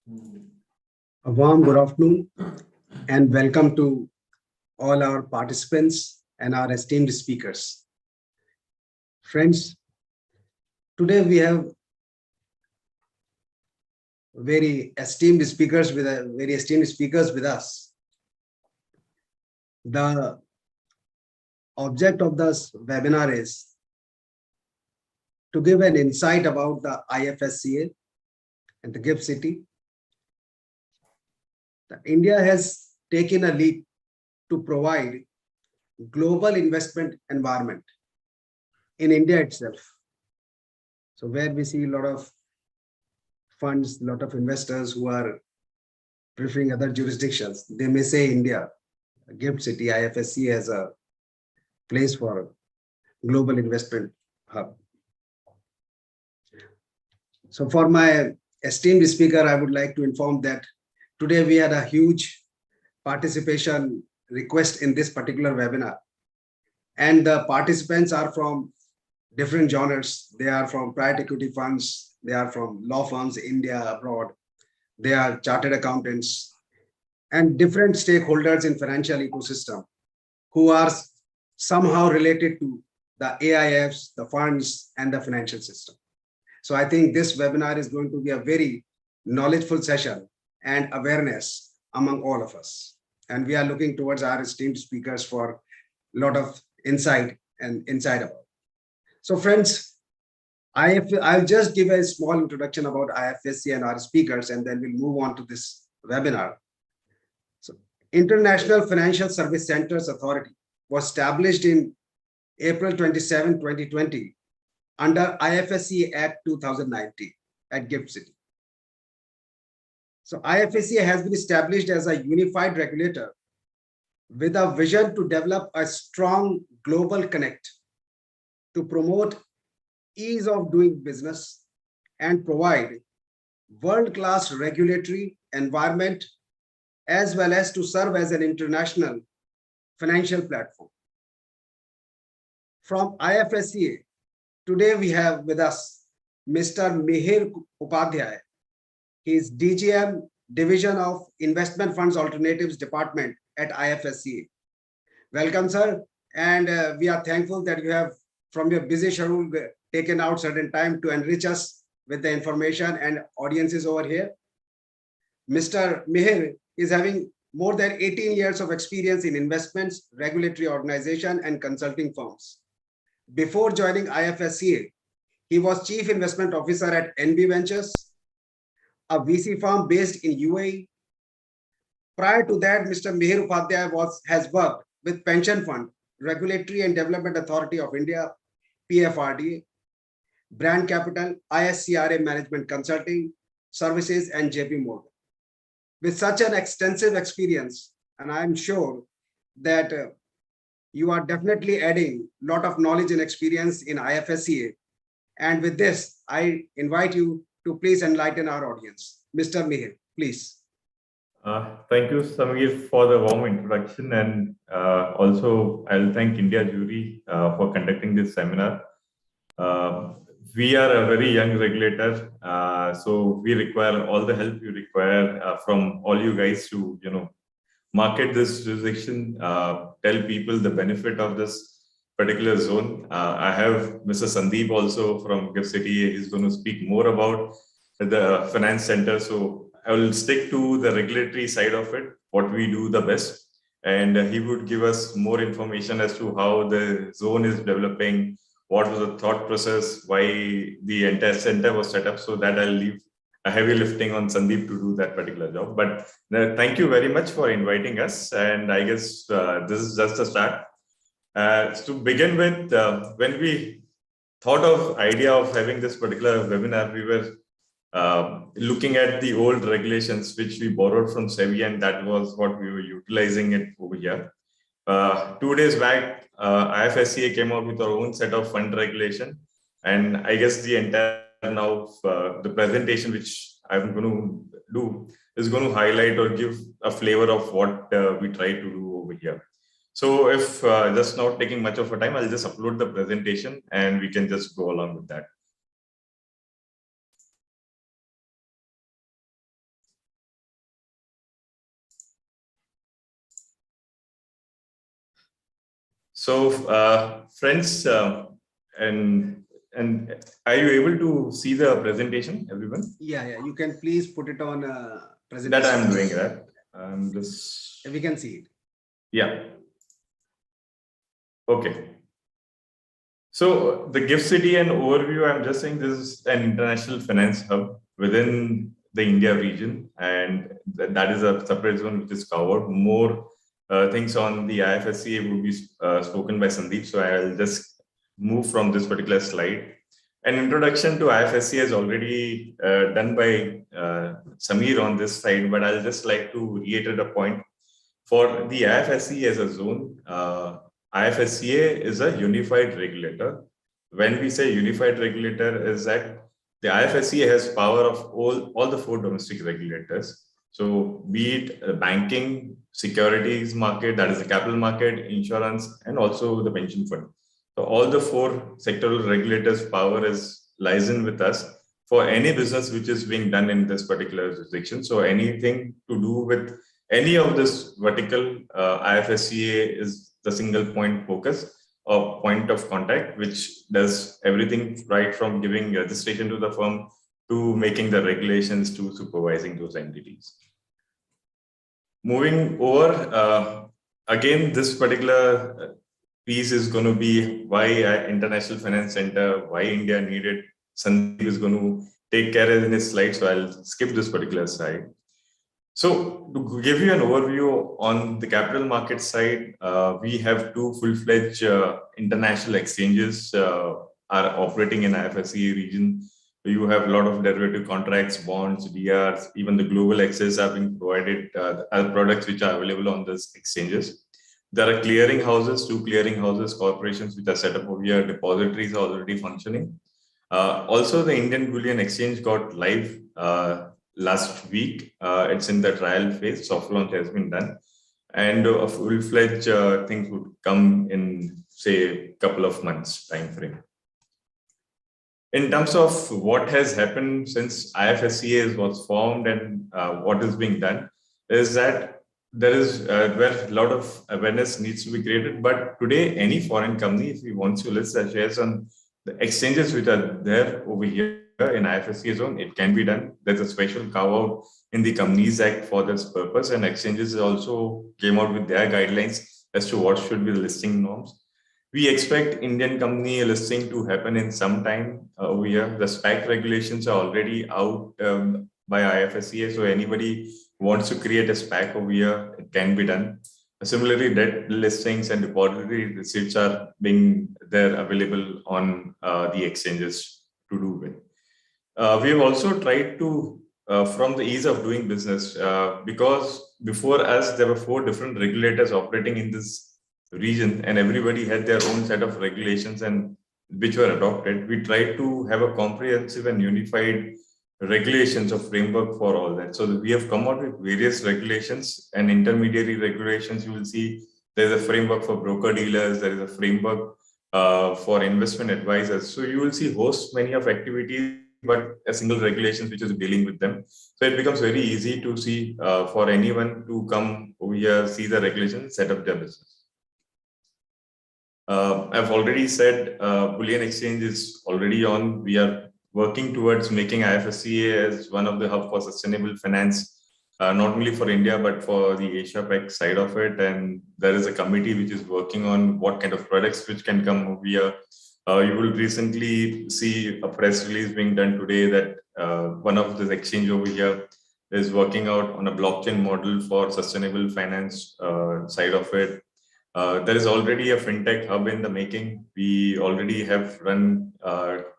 A warm good afternoon and welcome to all our participants and our esteemed speakers. Friends, today we have very esteemed speakers with us. The object of this webinar is to give an insight about the IFSCA and the GIFT City. India has taken a leap to provide global investment environment in India itself. So where we see a lot of funds, a lot of investors who are preferring other jurisdictions, they may say India, GIFT City, IFSC as a place for global investment hub. So for my esteemed speaker, I would like to inform that today we had a huge participation request in this particular webinar. And the participants are from different genres. They are from private equity funds. They are from law firms, India, abroad. They are chartered accountants and different stakeholders in financial ecosystem who are somehow related to the AIFs, the funds, and the financial system. So I think this webinar is going to be a very knowledgeful session and awareness among all of us. And we are looking towards our esteemed speakers for a lot of insight and insight about. So friends, I'll just give a small introduction about IFSC and our speakers, and then we'll move on to this webinar. So International Financial Service Centers Authority was established in April 27, 2020 under IFSC Act 2019 at GIFT City. So IFSC has been established as a unified regulator with a vision to develop a strong global connect to promote ease of doing business and provide world-class regulatory environment, as well as to serve as an international financial platform. From IFSCA, today we have with us Mr. Mihir Upadhyay. He is DGM, Division of Investment Funds Alternatives Department at IFSCA. Welcome, sir. And we are thankful that you have, from your busy schedule, taken out certain time to enrich us with the information and audiences over here. Mr. Mihir is having more than 18 years of experience in investments, regulatory organization, and consulting firms. Before joining IFSCA, he was Chief Investment Officer at NB Ventures, a VC firm based in UAE. Prior to that, Mr. Mihir Upadhyay has worked with Pension Fund, Regulatory and Development Authority of India, PFRDA, Brand Capital, ISCRA Management Consulting Services, and JP Morgan. With such an extensive experience, and I'm sure that you are definitely adding a lot of knowledge and experience in IFSCA. And with this, I invite you to please enlighten our audience. Mr. Mihir, please. Thank you, Samir, for the warm introduction. And also, I'll thank India Jury for conducting this seminar. We are a very young regulator, so we require all the help you require from all you guys to, market this jurisdiction, tell people the benefit of this particular zone. I have Mr. Sandeep also from GIFT City. He's going to speak more about the finance center. So I will stick to the regulatory side of it, what we do the best. And he would give us more information as to how the zone is developing, what was the thought process, why the entire center was set up. So that I'll leave a heavy lifting on Sandeep to do that particular job. But thank you very much for inviting us. And I guess this is just a start. To begin with, when we thought of idea of having this particular webinar, we were looking at the old regulations which we borrowed from Sebi, and that was what we were utilizing it over here. 2 days back, IFSCA came out with our own set of fund regulation, and I guess the entire now the presentation which I'm going to do is going to highlight or give a flavor of what we try to do over here. So if just not taking much of a time, I'll just upload the presentation and we can just go along with that. Friends, and are you able to see the presentation, everyone? Yeah, you can please put it on presentation. That I'm doing that. We can see it. Yeah. Okay. So the GIFT City and overview, I'm just saying this is an international finance hub within the India region, and that is a separate zone which is covered. More things on the IFSCA will be spoken by Sandeep, so I'll just move from this particular slide. An introduction to IFSCA is already done by Samir on this side, but I'll just like to reiterate a point. For the IFSCA as a zone, IFSCA is a unified regulator. When we say unified regulator, is that the IFSCA has power of all the 4 domestic regulators. So be it banking, securities market, that is the capital market, insurance, and also the pension fund. So all the 4 sectoral regulators' power lies in with us for any business which is being done in this particular jurisdiction. So anything to do with any of this vertical, IFSCA is the single point focus or point of contact, which does everything right from giving registration to the firm to making the regulations to supervising those entities. Moving over, again, this particular piece is going to be why International Finance Center, why India needed. Sandeep is going to take care in his slide, so I'll skip this particular slide. So to give you an overview on the capital market side, we have 2 full-fledged international exchanges are operating in IFSCA region. You have a lot of derivative contracts, bonds, DRs, even the global access are being provided as products which are available on these exchanges. There are clearing houses, 2 clearing houses, corporations which are set up over here, depositories are already functioning. Also, the Indian Bullion Exchange got live last week. It's in the trial phase, soft launch has been done, and a full-fledged things would come in, say, a couple of months time frame. In terms of what has happened since IFSCA was formed and what is being done, is that there is where a lot of awareness needs to be created. But today, any foreign company, if he wants to list their shares on the exchanges which are there over here in IFSCA zone, it can be done. There's a special carve-out in the Companies Act for this purpose, and exchanges also came out with their guidelines as to what should be the listing norms. We expect Indian company listing to happen in some time over here. The SPAC regulations are already out by IFSCA, so anybody who wants to create a SPAC over here, it can be done. Similarly, debt listings and depository receipts are being there available on the exchanges to do with. We have also tried to, from the ease of doing business, because before us, there were 4 different regulators operating in this region, and everybody had their own set of regulations and which were adopted. We tried to have a comprehensive and unified regulations of framework for all that. So we have come out with various regulations and intermediary regulations. You will see there's a framework for broker dealers, there is a framework for investment advisors. So you will see host many of activities, but a single regulation which is dealing with them. So it becomes very easy to see for anyone to come over here, see the regulations, set up their business. I've already said Bullion Exchange is already on. We are working towards making IFSCA as one of the hub for sustainable finance, not only for India, but for the Asia-Pac side of it. And there is a committee which is working on what kind of products which can come over here. You will recently see a press release being done today that one of the exchange over here is working out on a blockchain model for sustainable finance side of it. There is already a fintech hub in the making. We already have run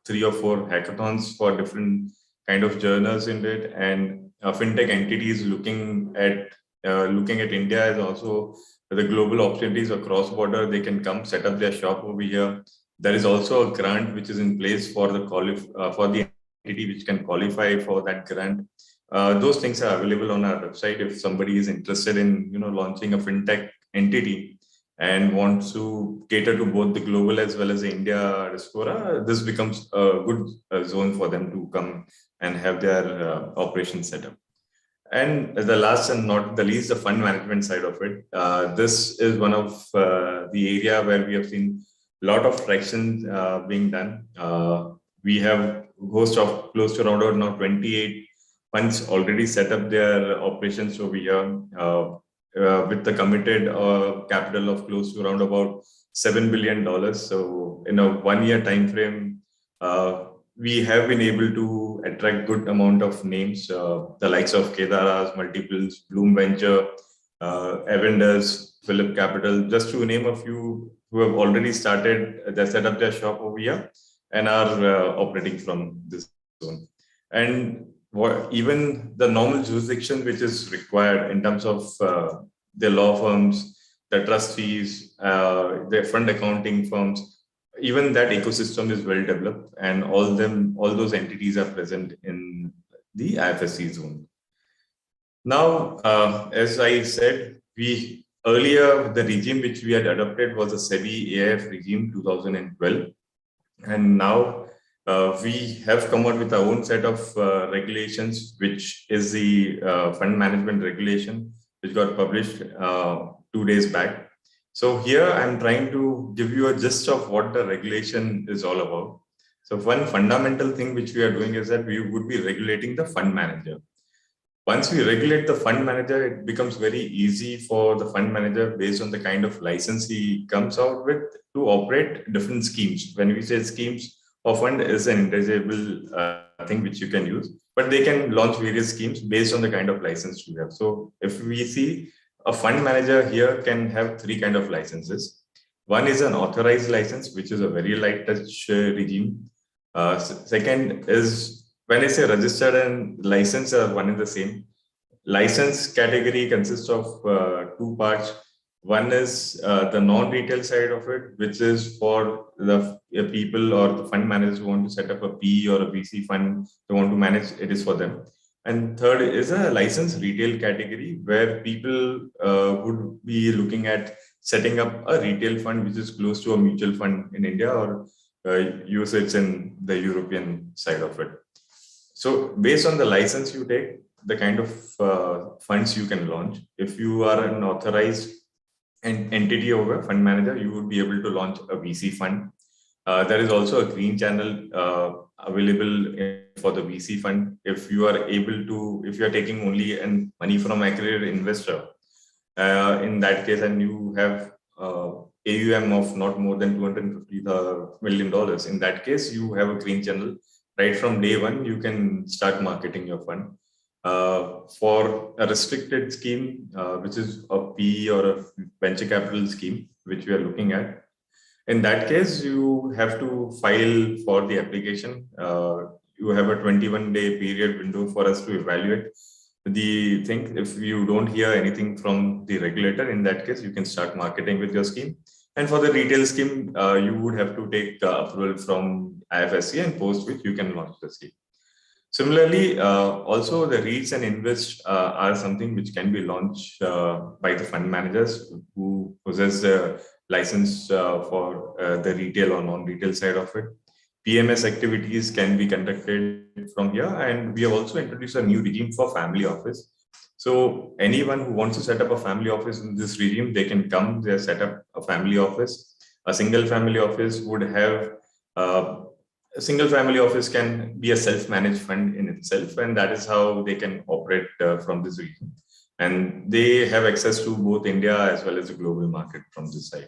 3 or 4 hackathons for different kind of journals in it, and fintech entities looking at India as also the global opportunities across border. They can come set up their shop over here. There is also a grant which is in place for the entity which can qualify for that grant. Those things are available on our website. If somebody is interested in launching a fintech entity and wants to cater to both the global as well as the India diaspora, this becomes a good zone for them to come and have their operations set up. And the last and not the least, the fund management side of it. This is one of the area where we have seen a lot of traction being done. We have host of close to around now 28 funds already set up their operations over here with the committed capital of close to around about $7 billion. So in a 1 year time frame, we have been able to attract good amount of names, the likes of Kedaras, Multiples, Bloom Venture, Avendus, Phillip Capital, just to name a few who have already started, they set up their shop over here and are operating from this zone. And even the normal jurisdiction which is required in terms of the law firms, the trustees, the fund accounting firms, even that ecosystem is well developed, and all those entities are present in the IFSC zone. Now, as I said, we earlier the regime which we had adopted was a Sebi AIF regime 2012, and now we have come out with our own set of regulations, which is the fund management regulation, which got published 2 days back. So here I'm trying to give you a gist of what the regulation is all about. So one fundamental thing which we are doing is that we would be regulating the fund manager. Once we regulate the fund manager, it becomes very easy for the fund manager, based on the kind of license he comes out with, to operate different schemes. When we say schemes, a fund is an intangible thing which you can use, but they can launch various schemes based on the kind of license you have. So if we see, a fund manager here can have 3 kind of licenses. One is an authorized license, which is a very light touch regime. Second is, when I say registered and license are one and the same. License category consists of 2 parts. One is the non-retail side of it, which is for the people or the fund managers who want to set up a PE or a VC fund, they want to manage, it is for them. And third is a licensed retail category, where people would be looking at setting up a retail fund, which is close to a mutual fund in India, or usage in the European side of it. So based on the license you take, the kind of funds you can launch. If you are an authorized entity over fund manager, you would be able to launch a VC fund. There is also a green channel available for the VC fund. If you are able to, if you are taking only money from accredited investor, in that case, and you have AUM of not more than $250 million, in that case, you have a green channel. Right from day one, you can start marketing your fund. For a restricted scheme, which is a PE or a venture capital scheme, which we are looking at, in that case, you have to file for the application. You have a 21-day period window for us to evaluate the thing. If you don't hear anything from the regulator, in that case, you can start marketing with your scheme. And for the retail scheme, you would have to take approval from IFSC, and post which you can launch the scheme. Similarly, also the REITs and Invest are something which can be launched by the fund managers who possess the license for the retail or non-retail side of it. PMS activities can be conducted from here, and we have also introduced a new regime for family office. So anyone who wants to set up a family office in this regime, they can come, they set up a family office. A single family office would have a single family office can be a self-managed fund in itself, and that is how they can operate from this region. And they have access to both India as well as the global market from this side.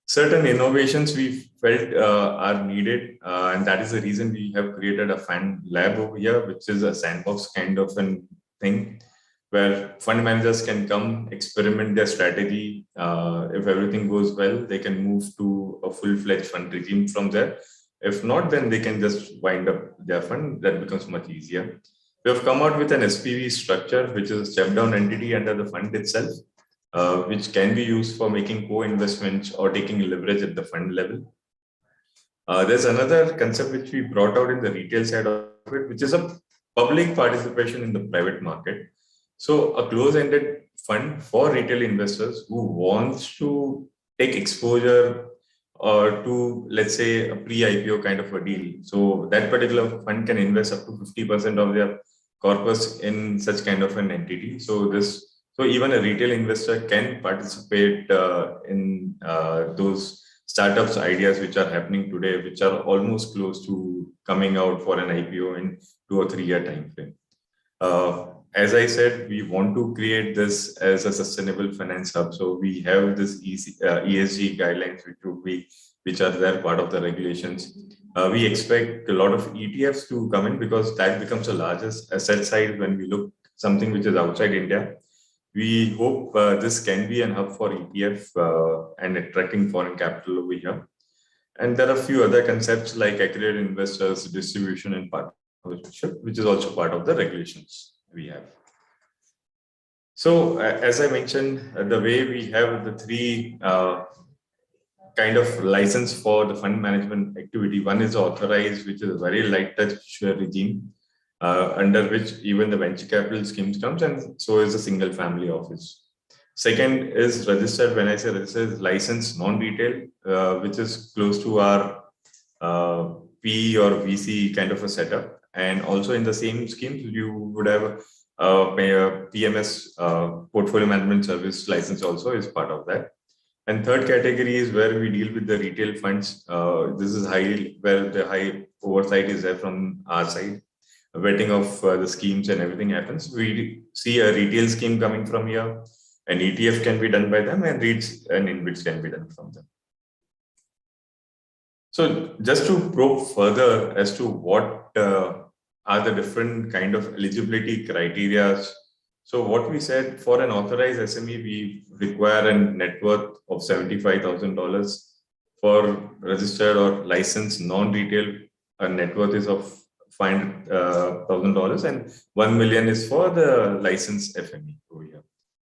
Certain innovations we felt are needed, and that is the reason we have created a fund lab over here, which is a sandbox kind of a thing, where fund managers can come experiment their strategy. If everything goes well, they can move to a full-fledged fund regime from there. If not, then they can just wind up their fund. That becomes much easier. We have come out with an SPV structure, which is a step-down entity under the fund itself, which can be used for making co-investments or taking leverage at the fund level. There's another concept which we brought out in the retail side of it, which is a public participation in the private market. So a close-ended fund for retail investors who wants to take exposure to, let's say, a pre-IPO kind of a deal. So that particular fund can invest up to 50% of their corpus in such kind of an entity. So even a retail investor can participate in those startups ideas which are happening today, which are almost close to coming out for an IPO in 2 or 3 year time frame. As I said, we want to create this as a sustainable finance hub. So we have this ESG guidelines which are there part of the regulations. We expect a lot of ETFs to come in because that becomes the largest asset side when we look something which is outside India. We hope this can be an hub for ETF and attracting foreign capital over here. And there are a few other concepts like accredited investors, distribution, and partnership, which is also part of the regulations we have. So as I mentioned, the way we have the three kind of license for the fund management activity. One is authorized, which is a very light touch regime under which even the venture capital schemes comes, and so is a single family office. Second is registered. When I say registered, is licensed non-retail, which is close to our P or VC kind of a setup. And also in the same schemes, you would have PMS, portfolio management service license also is part of that. And third category is where we deal with the retail funds. This is where the high oversight is there from our side. Vetting of the schemes and everything happens. We see a retail scheme coming from here. An ETF can be done by them, and REITs and InvITs can be done from them. So just to probe further as to what are the different kind of eligibility criteria. So what we said, for an authorized SME, we require a net worth of $75,000. For registered or licensed non-retail, a net worth is of $500,000, and 1 million is for the licensed FME over here.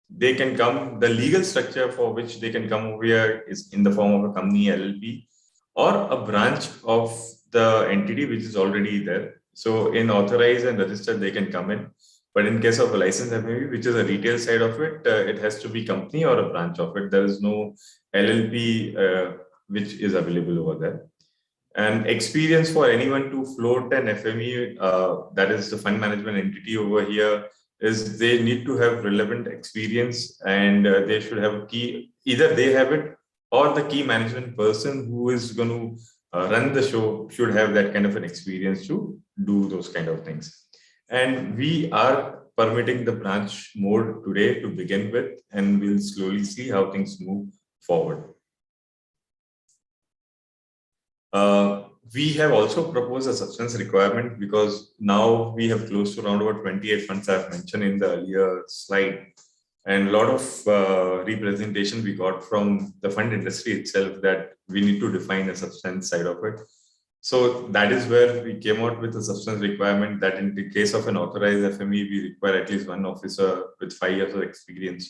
They can come, the legal structure for which they can come over here is in the form of a company LLP or a branch of the entity which is already there. So in authorized and registered, they can come in. But in case of a licensed FME, which is a retail side of it, it has to be company or a branch of it. There is no LLP which is available over there. And experience for anyone to float an FME, that is the fund management entity over here, is they need to have relevant experience, and they should have a key, either they have it or the key management person who is going to run the show should have that kind of an experience to do those kind of things. And we are permitting the branch mode today to begin with, and we'll slowly see how things move forward. We have also proposed a substance requirement because now we have close to around about 28 funds I've mentioned in the earlier slide, and a lot of representation we got from the fund industry itself that we need to define a substance side of it. So that is where we came out with a substance requirement that in the case of an authorized FME, we require at least one officer with 5 years of experience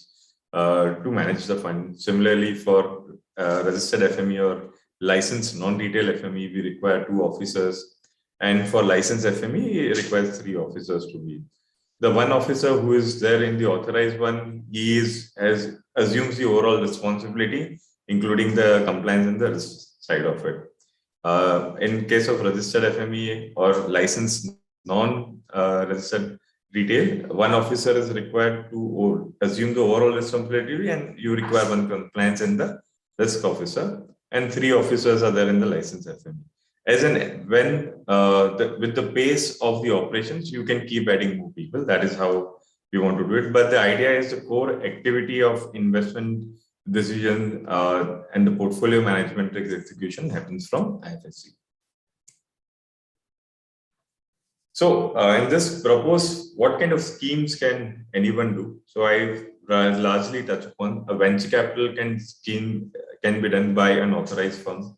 to manage the fund. Similarly, for registered FME or licensed non-retail FME, we require 2 officers. And for licensed FME, it requires 3 officers to be. The one officer who is there in the authorized one, he assumes the overall responsibility, including the compliance and the risk side of it. In case of registered FME or licensed non-registered retail, one officer is required to assume the overall responsibility, and you require one compliance and the risk officer, and 3 officers are there in the licensed FME. As in when with the pace of the operations, you can keep adding more people. That is how we want to do it. But the idea is the core activity of investment decision and the portfolio management execution happens from Ifsc. So in this propose, what kind of schemes can anyone do? So I largely touch upon a venture capital scheme can be done by an authorized firm.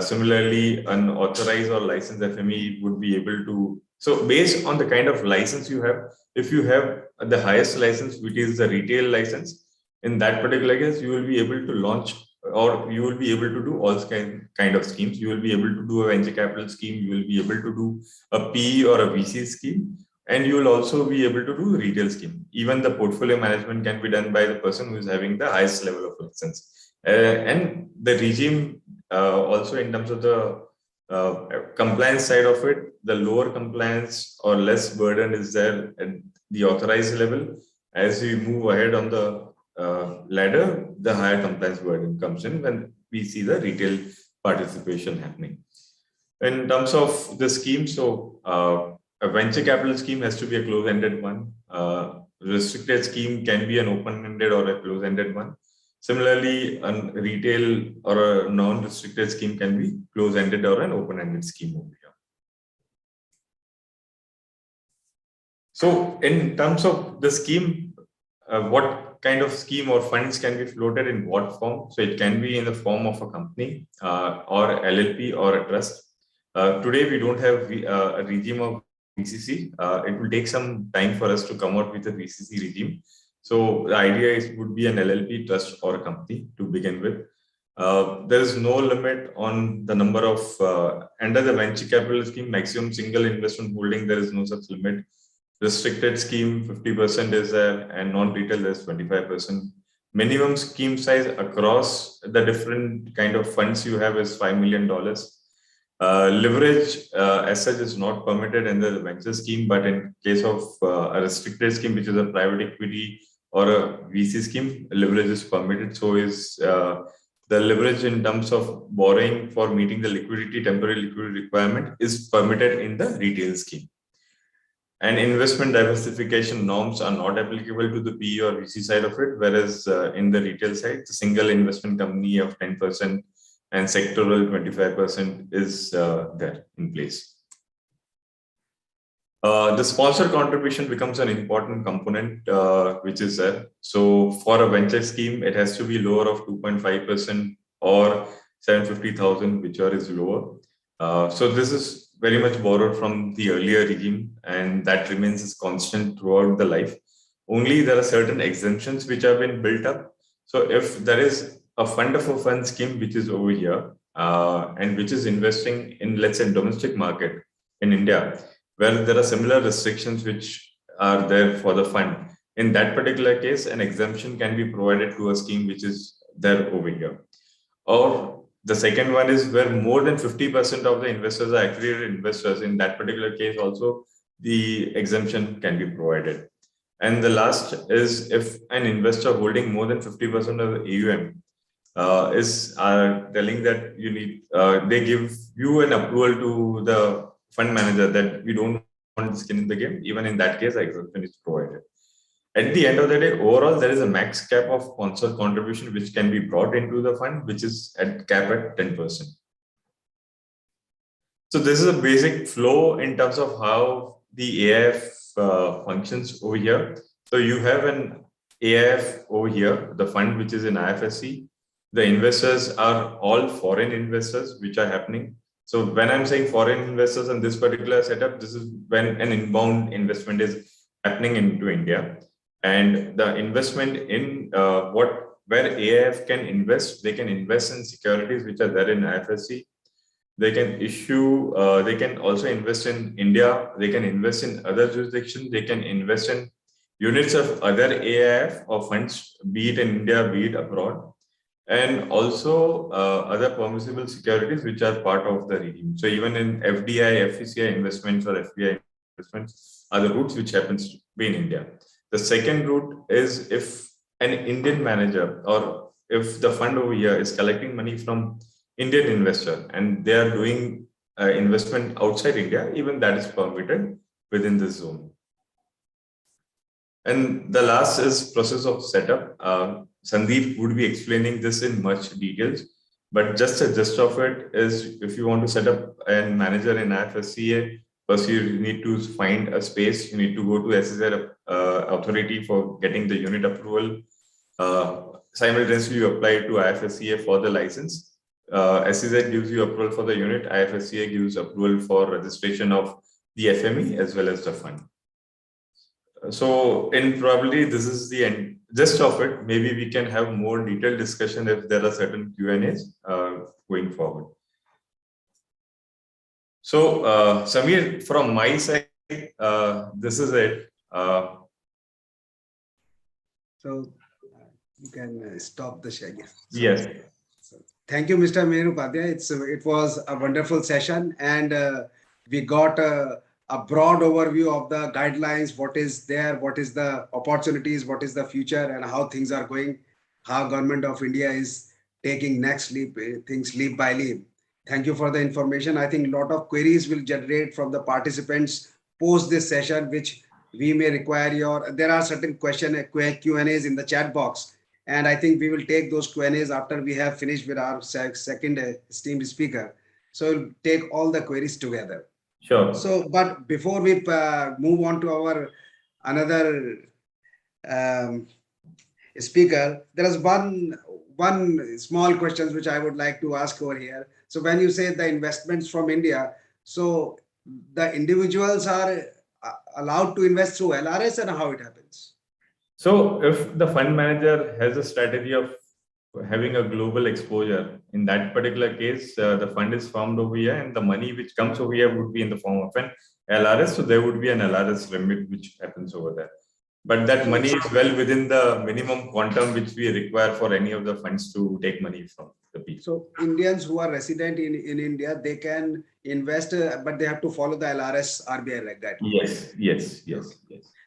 Similarly, an authorized or licensed FME would be able to. So based on the kind of license you have, if you have the highest license, which is the retail license, in that particular case, you will be able to launch, or you will be able to do all kind of schemes. You will be able to do a venture capital scheme. You will be able to do a PE or a VC scheme, and you will also be able to do a retail scheme. Even the portfolio management can be done by the person who is having the highest level of license. And the regime also in terms of the compliance side of it, the lower compliance or less burden is there at the authorized level. As we move ahead on the ladder, the higher compliance burden comes in when we see the retail participation happening. In terms of the scheme, so a venture capital scheme has to be a close-ended one. Restricted scheme can be an open-ended or a close-ended one. Similarly, a retail or a non-restricted scheme can be close-ended or an open-ended scheme over here. So in terms of the scheme, what kind of scheme or funds can be floated in what form? So it can be in the form of a company or LLP or a trust. Today, we don't have a regime of VCC. It will take some time for us to come out with a VCC regime. So the idea would be an LLP, trust, or a company to begin with. There is no limit on the number of, under the venture capital scheme, maximum single investment holding, there is no such limit. Restricted scheme, 50% is there, and non-retail, there's 25%. Minimum scheme size across the different kind of funds you have is $5 million. Leverage as such is not permitted in the venture scheme, but in case of a restricted scheme, which is a private equity or a VC scheme, leverage is permitted. So is the leverage in terms of borrowing for meeting the temporary liquidity requirement is permitted in the retail scheme. And investment diversification norms are not applicable to the PE or VC side of it, whereas in the retail side, the single investment company of 10% and sectoral 25% is there in place. The sponsor contribution becomes an important component, which is there. So for a venture scheme, it has to be lower of 2.5% or 750,000, whichever is lower. So this is very much borrowed from the earlier regime, and that remains as constant throughout the life. Only there are certain exemptions which have been built up. So if there is a fund of a fund scheme which is over here and which is investing in, let's say, domestic market in India, where there are similar restrictions which are there for the fund, in that particular case, an exemption can be provided to a scheme which is there over here. Or the second one is where more than 50% of the investors are accredited investors. In that particular case, also the exemption can be provided. And the last is if an investor holding more than 50% of the AUM is telling that you need, they give you an approval to the fund manager that we don't want skin in the game. Even in that case, exemption is provided. At the end of the day, overall, there is a max cap of sponsor contribution which can be brought into the fund, which is at cap at 10%. So this is a basic flow in terms of how the AIF functions over here. So you have an AIF over here, the fund which is in IFSC. The investors are all foreign investors which are happening. So when I'm saying foreign investors in this particular setup, this is when an inbound investment is happening into India. And the investment in where AIF can invest, they can invest in securities which are there in IFSC. They can issue, they can also invest in India. They can invest in other jurisdictions. They can invest in units of other AIF or funds, be it in India, be it abroad. And also other permissible securities which are part of the regime. So even in FDI, FECI investments or FBI investments are the routes which happens to be in India. The second route is if an Indian manager or if the fund over here is collecting money from Indian investor and they are doing investment outside India, even that is permitted within this zone. And the last is process of setup. Sandeep would be explaining this in much details, but just a gist of it is if you want to set up a manager in IFSCA, first you need to find a space, you need to go to SEZ authority for getting the unit approval. Simultaneously, you apply to IFSCA for the license. SEZ gives you approval for the unit, IFSCA gives approval for registration of the FME as well as the fund. So in probably this is the end gist of it. Maybe we can have more detailed discussion if there are certain Q&As going forward. So Samir, from my side, this is it. So you can stop the share. Yes. Thank you, Mr. Meher Upadhyay. It was a wonderful session, and we got a broad overview of the guidelines, what is there, what is the opportunities, what is the future, and how things are going, how Government of India is taking next leap, things leap by leap. Thank you for the information. I think a lot of queries will generate from the participants post this session, which we may require your. There are certain Q&As in the chat box, and I think we will take those Q&As after we have finished with our second esteemed speaker. So we'll take all the queries together. Sure. So, but before we move on to our another speaker, there is one small questions which I would like to ask over here. So when you say the investments from India, so the individuals are allowed to invest through LRS, and how it happens? So if the fund manager has a strategy of having a global exposure, in that particular case, the fund is formed over here and the money which comes over here would be in the form of an LRS. So there would be an LRS remit which happens over there. But that money is well within the minimum quantum which we require for any of the funds to take money from the people. So Indians who are resident in India, they can invest, but they have to follow the LRS RBI guidelines. Yes.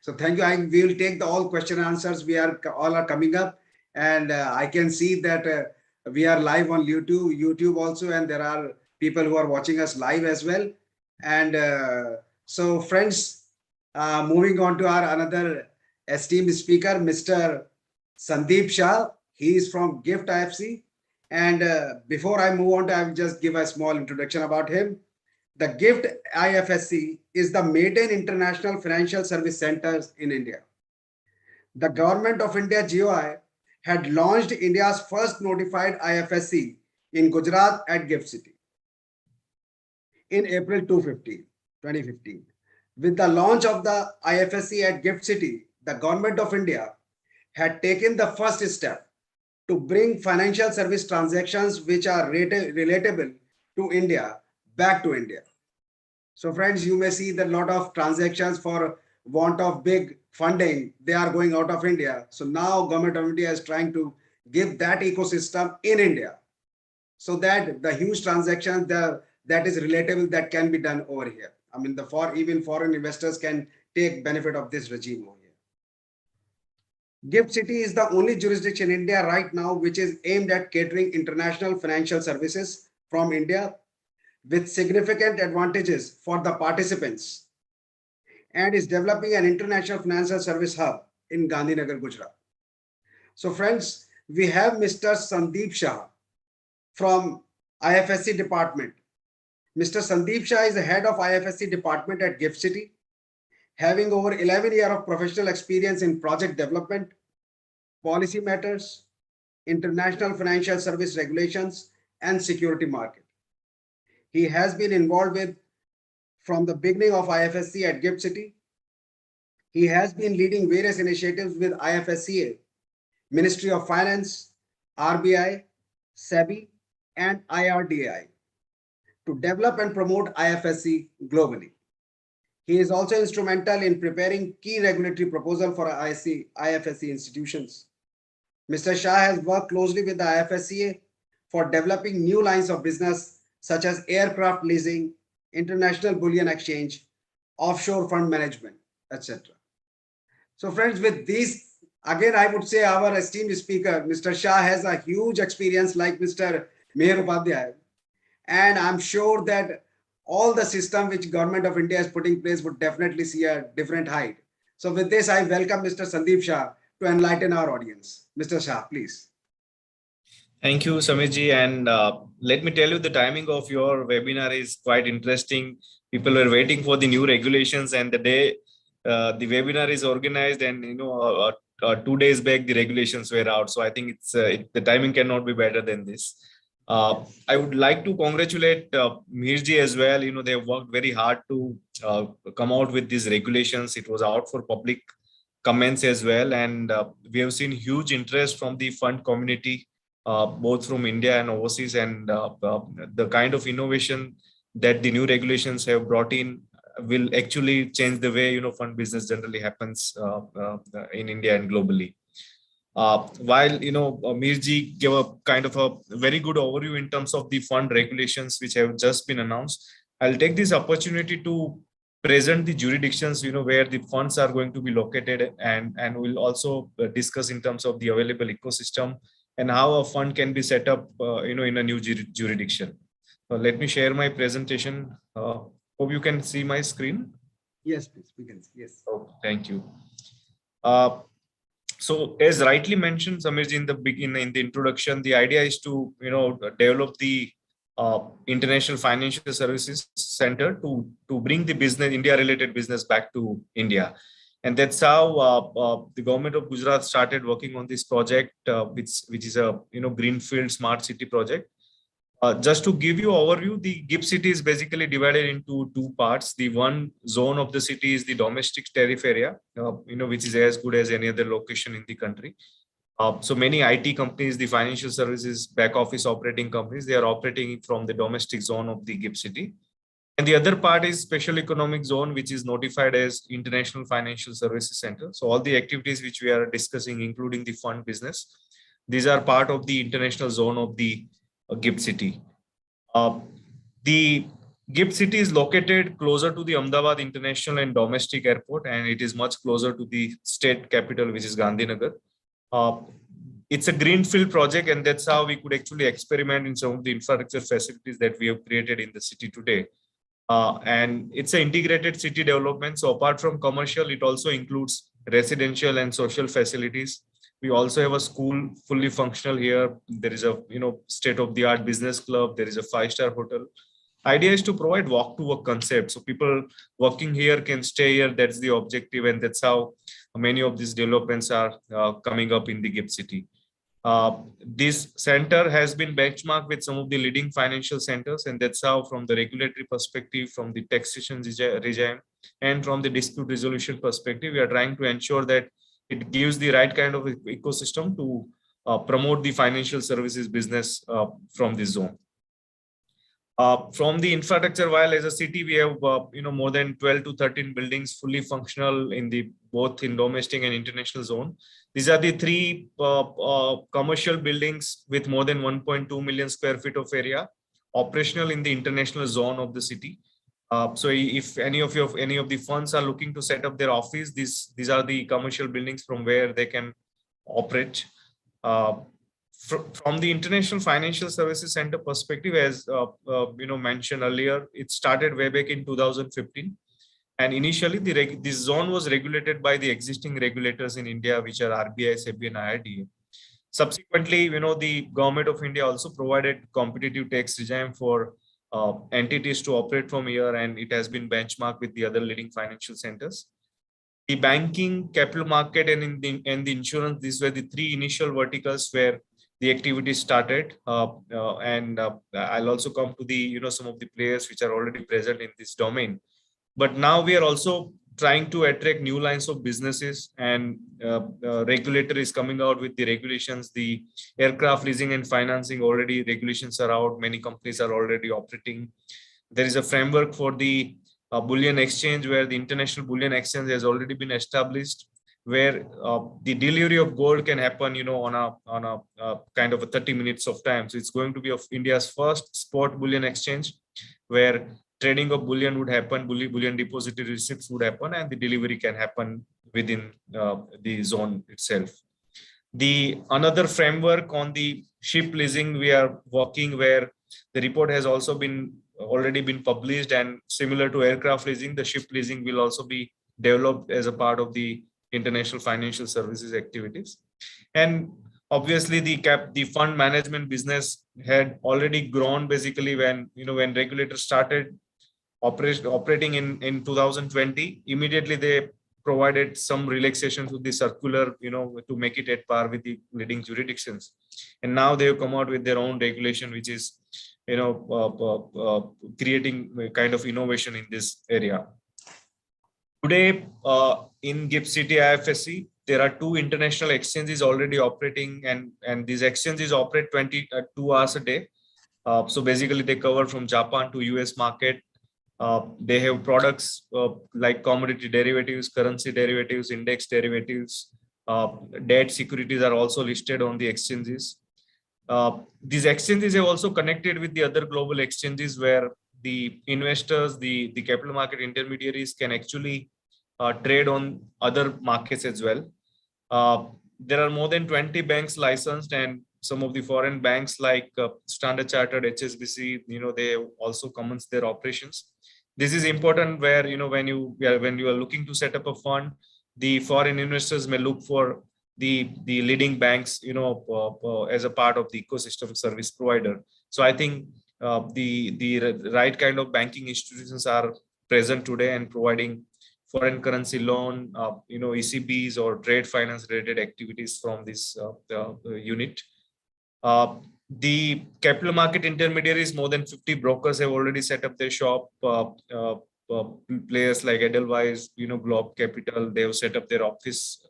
So thank you. We will take the all question and answers. We are all are coming up, and I can see that we are live on YouTube also, and there are people who are watching us live as well. And so friends, moving on to our another esteemed speaker, Mr. Sandeep Shah. He is from GIFT Ifsc. And before I move on, I will just give a small introduction about him. The GIFT Ifsc is the maiden international financial service centers in India. The Government of India GOI had launched India's first notified IFSC in Gujarat at GIFT City in April 2015. With the launch of the IFSC at GIFT City, the Government of India had taken the first step to bring financial service transactions which are relatable to India back to India. So friends, you may see that a lot of transactions for want of big funding, they are going out of India. So now Government of India is trying to give that ecosystem in India, so that the huge transactions that is relatable, that can be done over here. I mean, even foreign investors can take benefit of this regime over here. GIFT City is the only jurisdiction in India right now which is aimed at catering international financial services from India, with significant advantages for the participants, and is developing an international financial service hub in Gandhinagar, Gujarat. So friends, we have Mr. Sandeep Shah from IFSC department. Mr. Sandeep Shah is the head of IFSC department at GIFT City, having over 11 years of professional experience in project development, policy matters, international financial service regulations, and security market. He has been involved from the beginning of IFSC at GIFT City. He has been leading various initiatives with IFSCA, Ministry of Finance, RBI, Sebi, and IRDAI to develop and promote IFSC globally. He is also instrumental in preparing key regulatory proposals for IFSC institutions. Mr. Shah has worked closely with the IFSCA for developing new lines of business such as aircraft leasing, international bullion exchange, offshore fund management, etc. So friends, with these, again, I would say our esteemed speaker, Mr. Shah, has a huge experience like Mr. Meher Upadhyay. And I'm sure that all the system which Government of India is putting in place would definitely see a different height. So with this, I welcome Mr. Sandeep Shah to enlighten our audience. Mr. Shah, please. Thank you, Samiji. And let me tell you, the timing of your webinar is quite interesting. People were waiting for the new regulations, and the day the webinar is organized, and 2 days back the regulations were out. So I think it's the timing cannot be better than this. I would like to congratulate Mirji as well. They have worked very hard to come out with these regulations. It was out for public comments as well, and we have seen huge interest from the fund community, both from India and overseas, and the kind of innovation that the new regulations have brought in will actually change the way fund business generally happens in India and globally. While Mirji gave a kind of a very good overview in terms of the fund regulations which have just been announced, I'll take this opportunity to present the jurisdictions where the funds are going to be located, and we'll also discuss in terms of the available ecosystem and how a fund can be set up in a new jurisdiction. Let me share my presentation. Hope you can see my screen. Yes, please. We can see. Yes. Oh, thank you. So as rightly mentioned, Samirji, in the beginning, in the introduction, the idea is to develop the International Financial Services Center to bring the business, India-related business back to India, and that's how the government of Gujarat started working on this project, which is a greenfield smart city project. Just to give you overview, the GIFT city is basically divided into two parts. The one zone of the city is the domestic tariff area, which is as good as any other location in the country. So many IT companies, the financial services, back office operating companies, they are operating from the domestic zone of the GIFT city. And the other part is special economic zone, which is notified as International Financial Services Center. So all the activities which we are discussing, including the fund business, these are part of the international zone of the GIFT city. The GIFT city is located closer to the Ahmedabad International and Domestic Airport, and it is much closer to the state capital, which is Gandhinagar. It's a greenfield project, and that's how we could actually experiment in some of the infrastructure facilities that we have created in the city today. And it's an integrated city development. So apart from commercial, it also includes residential and social facilities. We also have a school fully functional here. There is a state-of-the-art business club. There is a 5-star hotel. Idea is to provide walk-to-work concept, so people working here can stay here. That's the objective, and that's how many of these developments are coming up in the GIFT city. This center has been benchmarked with some of the leading financial centers, and that's how, from the regulatory perspective, from the taxation regime, and from the dispute resolution perspective, we are trying to ensure that it gives the right kind of ecosystem to promote the financial services business from this zone. From the infrastructure, while as a city we have more than 12 to 13 buildings fully functional in the both in domestic and international zone. These are the 3 commercial buildings with more than 1.2 million square feet of area operational in the international zone of the city. So if any of the funds are looking to set up their office, these are the commercial buildings from where they can operate. From the International Financial Services Center perspective, as mentioned earlier, it started way back in 2015, and initially this zone was regulated by the existing regulators in India, which are RBI, Sebi, and IRDA. Subsequently, the government of India also provided competitive tax regime for entities to operate from here, and it has been benchmarked with the other leading financial centers. The banking, capital market, and the insurance, these were the 3 initial verticals where the activity started. I'll also come to the some of the players which are already present in this domain. But now we are also trying to attract new lines of businesses, and regulator is coming out with the regulations. The aircraft leasing and financing, already regulations are out. Many companies are already operating. There is a framework for the bullion exchange, where the international bullion exchange has already been established, where the delivery of gold can happen on a kind of a 30 minutes of time. So it's going to be of India's first spot bullion exchange, where trading of bullion would happen, bullion depository receipts would happen, and the delivery can happen within the zone itself. The another framework on the ship leasing we are working, where the report has also already been published, and similar to aircraft leasing, the ship leasing will also be developed as a part of the international financial services activities. And obviously the fund management business had already grown basically when regulators started operating in 2020. Immediately they provided some relaxation to the circular to make it at par with the leading jurisdictions, and now they have come out with their own regulation, which is creating a kind of innovation in this area. Today, in GIFT City IFSC, there are 2 international exchanges already operating, and these exchanges operate 22 hours a day. So basically, they cover from Japan to US market. They have products like commodity derivatives, currency derivatives, index derivatives, Debt securities are also listed on the exchanges. These exchanges have also connected with the other global exchanges where the investors, the capital market intermediaries can actually trade on other markets as well. There are more than 20 banks licensed, and some of the foreign banks like Standard Chartered, HSBC, they also commence their operations. This is important where, when you are looking to set up a fund, the foreign investors may look for the leading banks, as a part of the ecosystem service provider. So I think the right kind of banking institutions are present today and providing foreign currency loan, ECBs or trade finance related activities from this unit. The capital market intermediaries, more than 50 brokers have already set up their shop. Players like Edelweiss, Globe Capital, they have set up their office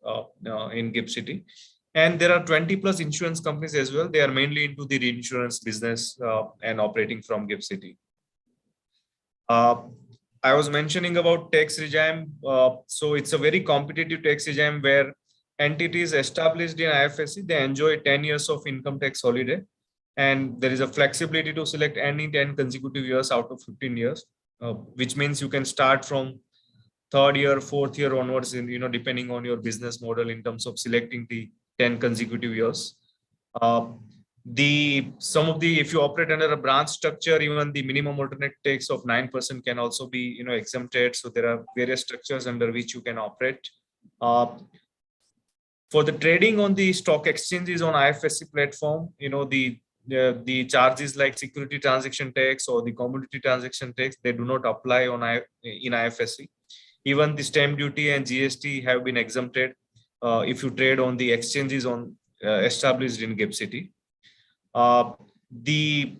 in GIFT City. And there are 20 plus insurance companies as well. They are mainly into the reinsurance business and operating from GIFT City. I was mentioning about tax regime. So it's a very competitive tax regime where entities established in IFSC, they enjoy 10 years of income tax holiday. And there is a flexibility to select any 10 consecutive years out of 15 years, which means you can start from third year, fourth year onwards, depending on your business model in terms of selecting the 10 consecutive years. If you operate under a branch structure, even the minimum alternate tax of 9% can also be, exempted. So there are various structures under which you can operate. For the trading on the stock exchanges on IFSC platform, the charges like security transaction tax or the commodity transaction tax, they do not apply in IFSC. Even the stamp duty and GST have been exempted if you trade on the exchanges established in GIFT City. The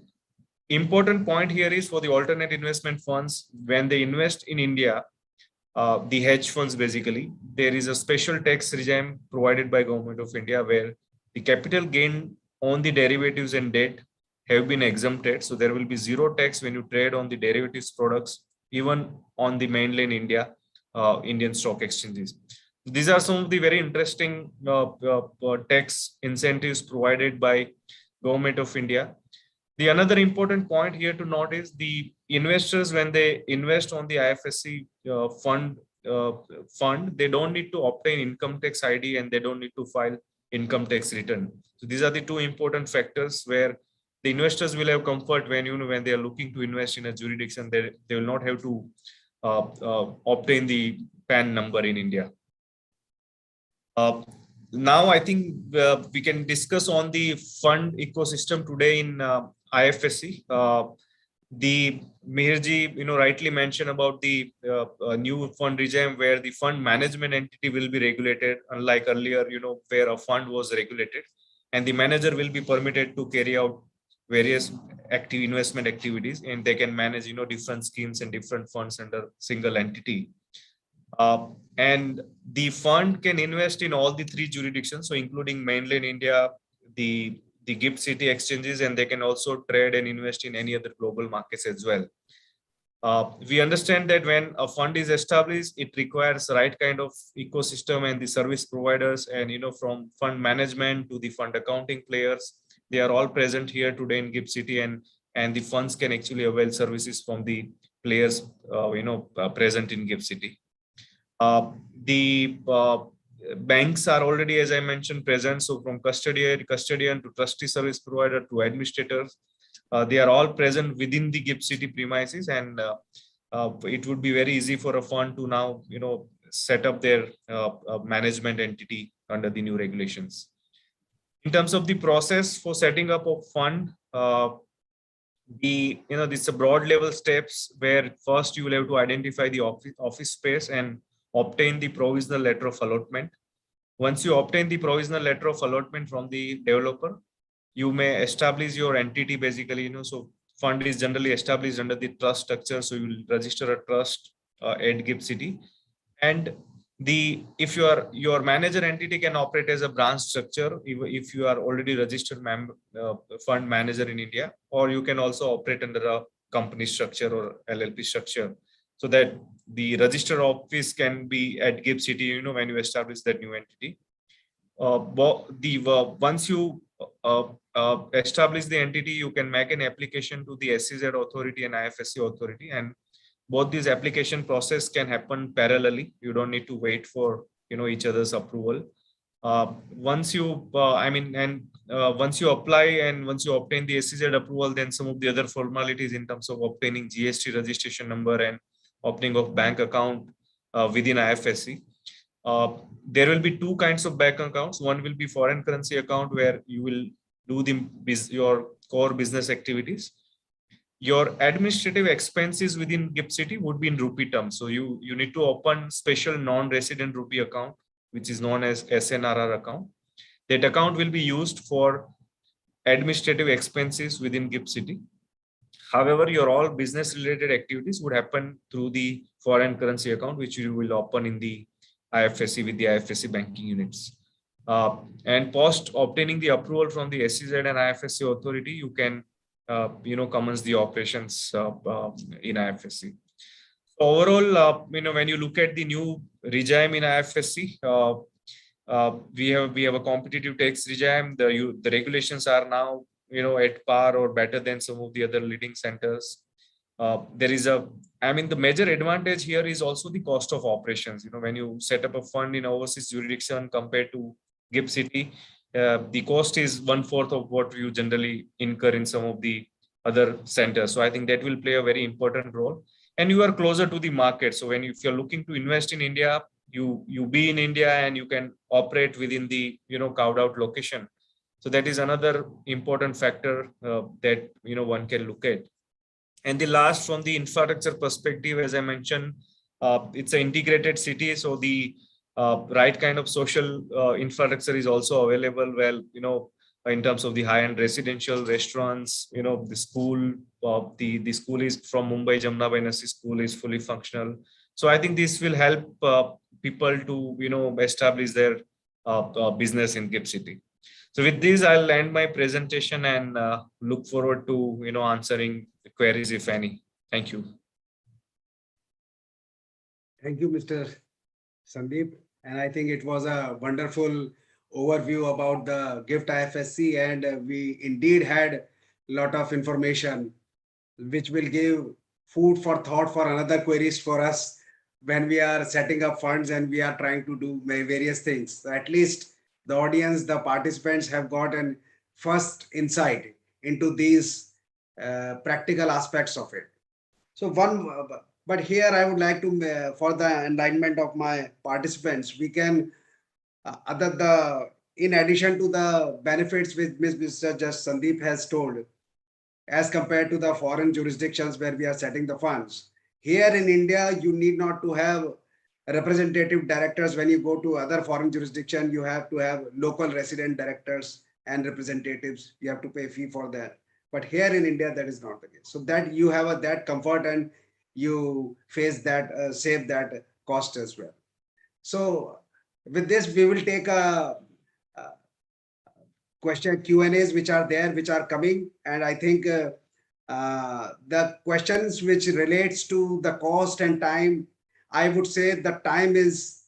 important point here is for the alternate investment funds, when they invest in India, the hedge funds basically, there is a special tax regime provided by Government of India where the capital gain on the derivatives and debt have been exempted. So there will be zero tax when you trade on the derivatives products, even on the mainland India, Indian stock exchanges. These are some of the very interesting tax incentives provided by Government of India. The another important point here to note is the investors, when they invest on the IFSC fund, they don't need to obtain income tax ID and they don't need to file income tax return. So these are the two important factors where the investors will have comfort when they are looking to invest in a jurisdiction. They will not have to obtain the PAN number in India. Now I think we can discuss on the fund ecosystem today in IFSC. The Mihirji, rightly mentioned about the new fund regime where the fund management entity will be regulated, unlike earlier, where a fund was regulated, and the manager will be permitted to carry out various active investment activities, and they can manage, different schemes and different funds under single entity. And the fund can invest in all the three jurisdictions, so including mainland India, the GIFT City exchanges, and they can also trade and invest in any other global markets as well. We understand that when a fund is established, it requires the right kind of ecosystem and the service providers, and from fund management to the fund accounting players, they are all present here today in GIFT City, and the funds can actually avail services from the players present in GIFT City. The banks are already, as I mentioned, present. So from custodian to trustee service provider to administrators, they are all present within the GIFT City premises, and it would be very easy for a fund to now, set up their management entity under the new regulations. In terms of the process for setting up a fund, this is a broad level steps where first you will have to identify the office space and obtain the provisional letter of allotment. Once you obtain the provisional letter of allotment from the developer, you may establish your entity basically, so fund is generally established under the trust structure. So you will register a trust at GIFT City, and if your manager entity can operate as a branch structure if you are already registered fund manager in India, or you can also operate under a company structure or LLP structure, so that the registered office can be at GIFT City, when you establish that new entity. once you establish the entity, you can make an application to the SEZ authority and IFSC authority, and both these application process can happen parallelly. You don't need to wait for each other's approval. Once you once you apply and once you obtain the SEZ approval, then some of the other formalities in terms of obtaining GST registration number and opening of bank account within IFSC. There will be two kinds of bank accounts. One will be foreign currency account, where you will do your core business activities. Your administrative expenses within GIFT City would be in rupee terms. So you need to open special non-resident rupee account, which is known as SNRR account. That account will be used for administrative expenses within GIFT City. However, your all business related activities would happen through the foreign currency account, which you will open in the IFSC with the IFSC banking units. And post obtaining the approval from the SEZ and IFSC authority, you can commence the operations in IFSC. Overall, when you look at the new regime in IFSC, we have a competitive tax regime. The regulations are now at par or better than some of the other leading centers. The major advantage here is also the cost of operations. When you set up a fund in overseas jurisdiction compared to GIFT City, the cost is 1/4 of what you generally incur in some of the other centers. So I think that will play a very important role. And you are closer to the market. So if you're looking to invest in India, you be in India and you can operate within the carved out location. So that is another important factor that one can look at. And the last, from the infrastructure perspective, as I mentioned, it's an integrated city. So the right kind of social infrastructure is also available. Well, in terms of the high-end residential, restaurants, the school, the school is from Mumbai, Jamna Banarsi school is fully functional. So I think this will help people to, establish their business in GIFT City. So with this, I'll end my presentation and look forward to, answering the queries, if any. Thank you. Thank you, Mr. Sandeep. And I think it was a wonderful overview about the GIFT IFSC, and we indeed had a lot of information which will give food for thought for another queries for us when we are setting up funds and we are trying to do various things. So at least the audience, the participants have got an first insight into these practical aspects of it. So but here I would like to, for the enlightenment of my participants, we can, in addition to the benefits which Mr. Just Sandeep has told, as compared to the foreign jurisdictions where we are setting the funds, here in India, you need not to have representative directors. When you go to other foreign jurisdiction, you have to have local resident directors and representatives. You have to pay a fee for that. But here in India, that is not the case. So that you have that comfort and you face that, save that cost as well. So with this, we will take a question Q&As which are there, which are coming. And I think the questions which relates to the cost and time, I would say the time is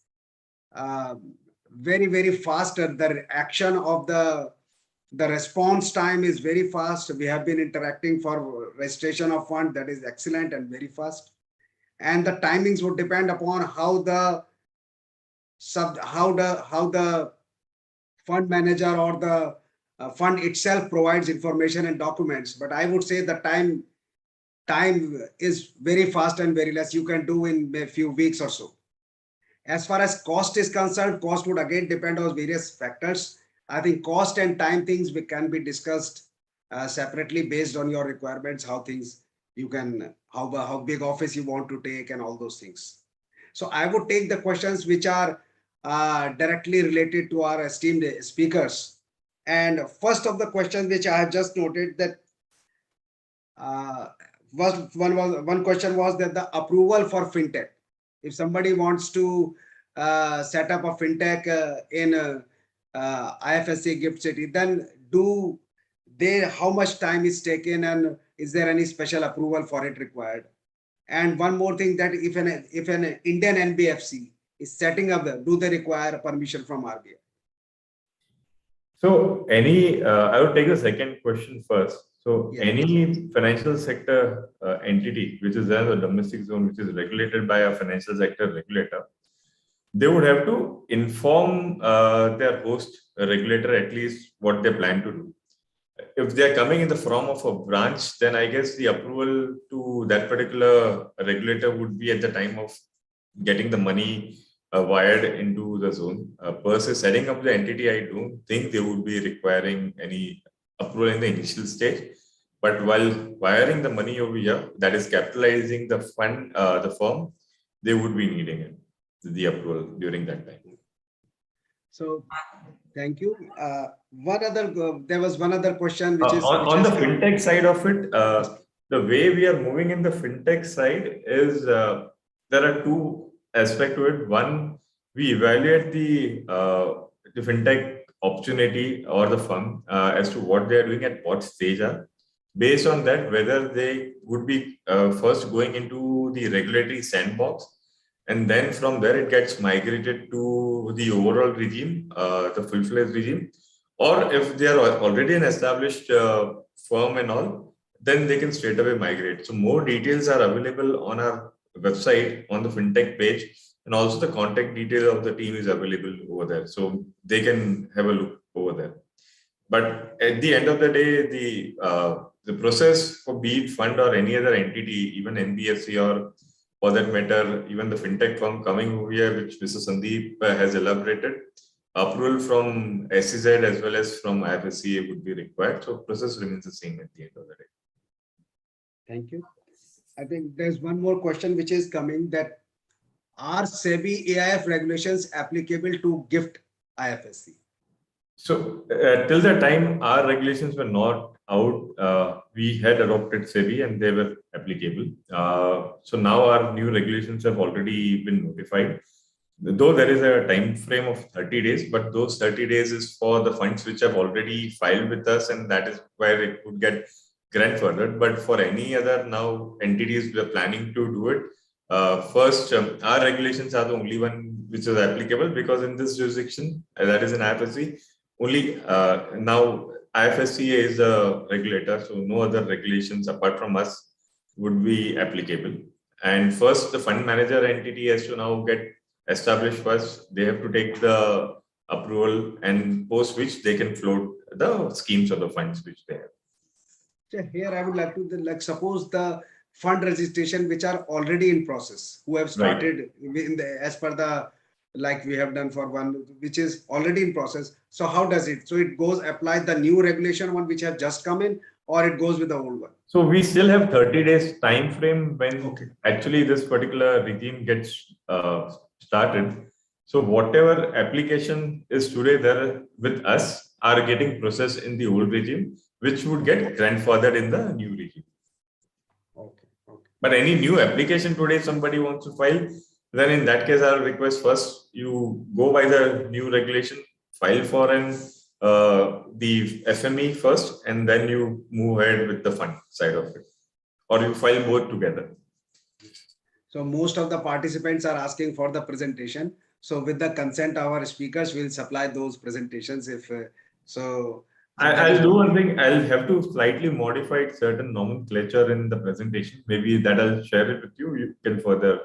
very, very fast. The action of the response time is very fast. We have been interacting for registration of fund. That is excellent and very fast. And the timings would depend upon how the fund manager or the fund itself provides information and documents. But I would say the time is very fast and very less. You can do in a few weeks or so. As far as cost is concerned, cost would again depend on various factors. I think cost and time things can be discussed separately based on your requirements, how things you can, how big office you want to take and all those things. So I would take the questions which are directly related to our esteemed speakers. And first of the questions which I have just noted that one question was that the approval for fintech. If somebody wants to set up a fintech in IFSC GIFT City, then how much time is taken and is there any special approval for it required? And one more thing, that if an Indian NBFC is setting up, do they require permission from RBI? So I would take the second question first. So Yeah. any financial sector entity which is there in the domestic zone, which is regulated by a financial sector regulator, they would have to inform their host regulator at least what they plan to do. If they are coming in the form of a branch, then I guess the approval to that particular regulator would be at the time of getting the money wired into the zone. Per se, setting up the entity, I don't think they would be requiring any approval in the initial stage. But while wiring the money over here, that is capitalizing the fund, the firm, they would be needing it, the approval during that time. So thank you. There was one other question which is On the fintech side of it, the way we are moving in the fintech side is there are two aspects to it. One, we evaluate the fintech opportunity or the firm as to what they are doing at what stage are. Based on that, whether they would be first going into the regulatory sandbox, and then from there it gets migrated to the overall regime, the full-fledged regime, or if they are already an established firm and all, then they can straight away migrate. So more details are available on our website on the fintech page, and also the contact detail of the team is available over there, so they can have a look over there. But at the end of the day, the process for be it fund or any other entity, even NBFC or for that matter, even the fintech firm coming over here, which Mr. Sandeep has elaborated, approval from SEZ as well as from Ifsc would be required. So process remains the same at the end of the day. Thank you. I think there's one more question which is coming, that are Sebi AIF regulations applicable to gift IFSC? So till the time our regulations were not out, we had adopted Sebi and they were applicable. So now our new regulations have already been notified. Though there is a time frame of 30 days, but those 30 days is for the funds which have already filed with us, and that is where it would get grandfathered. But for any other now entities we are planning to do it, first our regulations are the only one which is applicable, because in this jurisdiction, that is in IFSC, only now IFSC is a regulator, so no other regulations apart from us would be applicable. And first, the fund manager entity has to now get established first. They have to take the approval, and post which they can float the schemes or the funds which they have. So here I would like to suppose the fund registration which are already in process, who have started in the, as per the, like we have done for one which is already in process. So how does it? So it goes apply the new regulation one which have just come in, or it goes with the old one? So we still have 30 days time frame when actually this particular regime gets started. So whatever application is today there with us are getting processed in the old regime, which would get grandfathered in the new regime. Okay. But any new application today somebody wants to file, then in that case I'll request first you go by the new regulation, file for the FME first, and then you move ahead with the fund side of it, or you file both together. So most of the participants are asking for the presentation. So with the consent, our speakers will supply those presentations. If so, I'll do one thing. I'll have to slightly modify certain nomenclature in the presentation. Maybe that I'll share it with you. You can further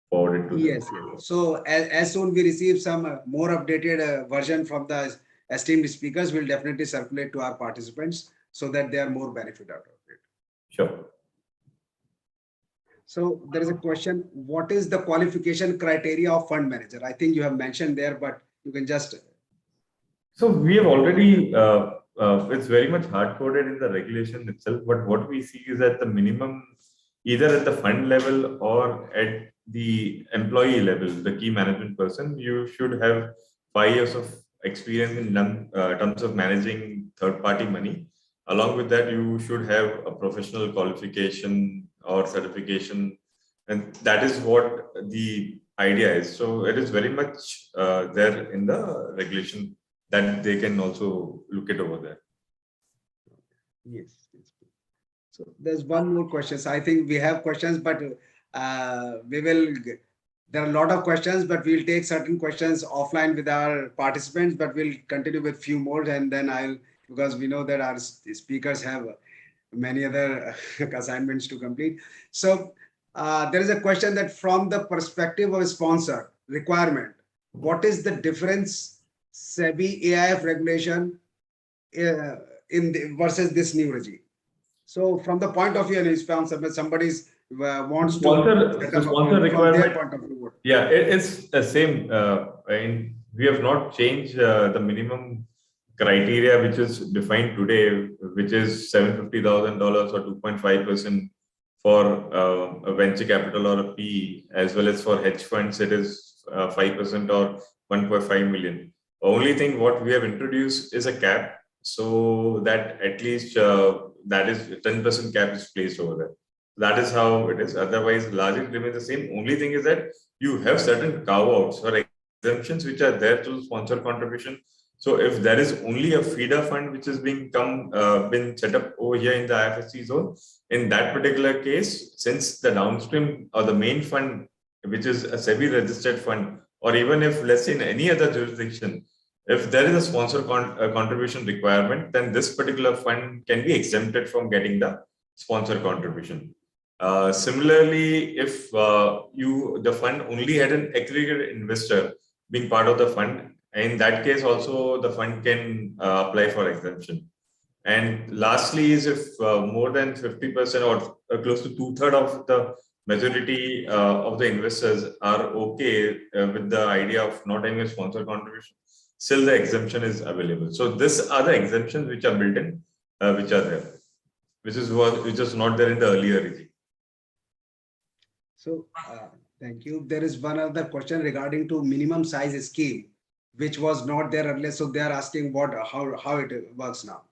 forward it to yes. So as soon we receive some more updated version from the esteemed speakers, we'll definitely circulate to our participants so that they are more benefit out of it. Sure. So there is a question, what is the qualification criteria of fund manager? I think you have mentioned there, but you can just. So we have already, it's very much hard-coded in the regulation itself, but what we see is that the minimum, either at the fund level or at the employee level, the key management person, you should have 5 years of experience in terms of managing third-party money. Along with that, you should have a professional qualification or certification, and that is what the idea is. So it is very much there in the regulation that they can also look it over there. Yes. So there's one more question. So I think we have questions, but we will there are a lot of questions, but we'll take certain questions offline with our participants, but we'll continue with few more, and then because we know that our speakers have many other assignments to complete. So there is a question that from the perspective of a sponsor requirement, what is the difference Sebi AIF regulation versus this new regime? So from the point of view, and somebody wants the sponsor requirement from their point of view. Yeah, it's the same. We have not changed the minimum criteria which is defined today, which is $750,000 or 2.5% for a venture capital or a PE, as well as for hedge funds, it is 5% or 1.5 million. Only thing what we have introduced is a cap, so that at least that is 10% cap is placed over there. That is how it is. Otherwise, largely remains the same. Only thing is that you have certain carve-outs or exemptions which are there to sponsor contribution. So if there is only a feeder fund which is been set up over here in the IFSC zone, in that particular case, since the downstream or the main fund, which is a SEBI registered fund, or even if let's say in any other jurisdiction, if there is a sponsor contribution requirement, then this particular fund can be exempted from getting the sponsor contribution. Similarly, if the fund only had an aggregate investor being part of the fund, in that case also the fund can apply for exemption. And lastly is if more than 50% or close to 2/3 of the majority of the investors are okay with the idea of not having a sponsor contribution, still the exemption is available. So these are the exemptions which are built in, which are there, which is not there in the earlier regime. So thank you. There is one other question regarding to minimum size scheme, which was not there earlier. So they are asking how it works now.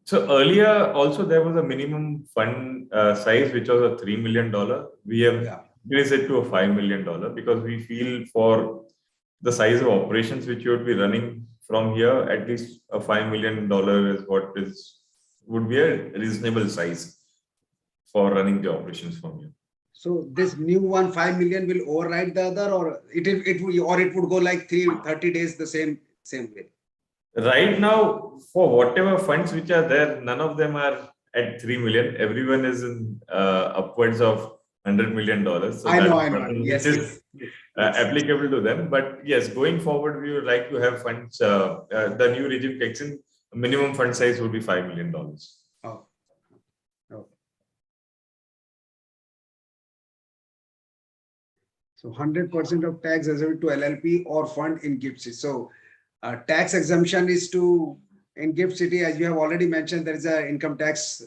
So earlier also there was a minimum fund size which was a $3 million. We have increased it to a $5 million because we feel for the size of operations which you would be running from here, at least a $5 million is what would be a reasonable size for running the operations from here. So this new one, 5 million, will override the other, or it would go like 30 days the same way. Right now, for whatever funds which are there, none of them are at 3 million. Everyone is in upwards of $100 million. So I know. Yes, which is applicable to them. But yes, going forward, we would like to have funds. The new regime takes in minimum fund size would be $5 million. Oh. So 100% of tax exempt to LLP or fund in GIFT City. So tax exemption is in GIFT City, as you have already mentioned, there is an income tax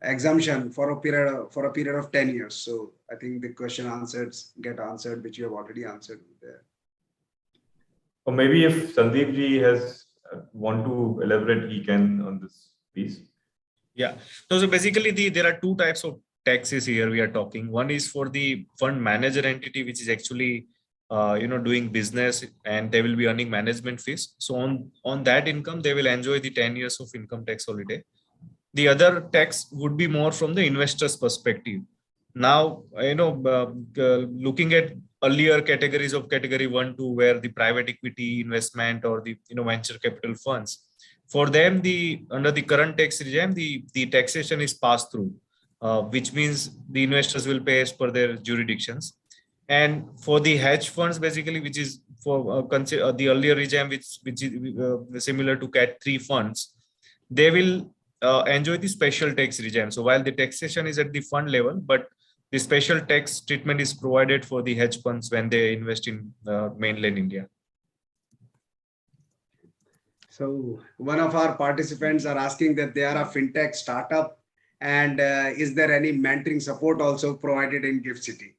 exemption for a period of 10 years. So I think the question get answered, which you have already answered there. Or maybe if Sandeep ji has want to elaborate, he can on this piece. Yeah. So basically there are two types of taxes here we are talking. One is for the fund manager entity, which is actually doing business, and they will be earning management fees. So on that income, they will enjoy the 10 years of income tax holiday. The other tax would be more from the investor's perspective. Now, looking at earlier categories of category 1, 2, where the private equity investment or the venture capital funds, for them, under the current tax regime, the taxation is passed through, which means the investors will pay as per their jurisdictions. And for the hedge funds, basically, which is for the earlier regime, which is similar to Cat 3 funds, they will enjoy the special tax regime. So while the taxation is at the fund level, but the special tax treatment is provided for the hedge funds when they invest in mainland India. So one of our participants are asking that they are a fintech startup, and is there any mentoring support also provided in GIFT City?